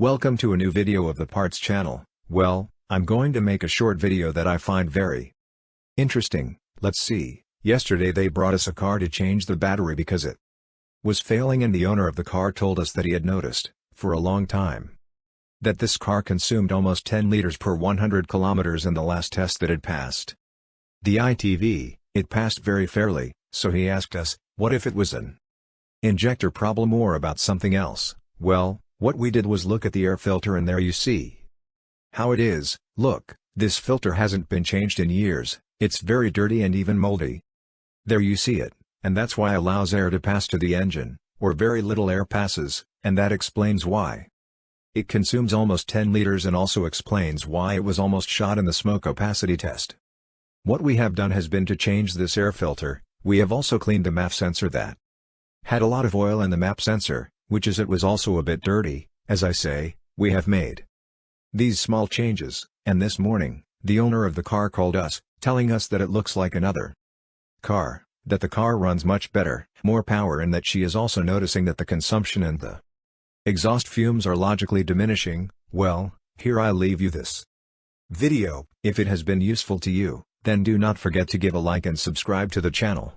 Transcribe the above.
Welcome to a new video of the Parts channel. Well, I'm going to make a short video that I find very interesting. Let's see. Yesterday they brought us a car to change the battery because it was failing, and the owner of the car told us that he had noticed, for a long time, that this car consumed almost 10 liters per 100 kilometers in the last test that it passed. The ITV, it passed very fairly, so he asked us, what if it was an injector problem or about something else? Well, what we did was look at the air filter, and there you see how it is. Look, this filter hasn't been changed in years, it's very dirty and even moldy. There you see it, and that's why allows air to pass to the engine, or very little air passes, and that explains why it consumes almost 10 liters, and also explains why it was almost shot in the smoke opacity test. What we have done has been to change this air filter. We have also cleaned the MAP sensor that had a lot of oil in the MAP sensor, which is it was also a bit dirty. As I say, we have made these small changes, and this morning, the owner of the car called us, telling us that it looks like another car, that the car runs much better, more power, and that she is also noticing that the consumption and the exhaust fumes are logically diminishing. Well, here I leave you this video. If it has been useful to you, then do not forget to give a like and subscribe to the channel.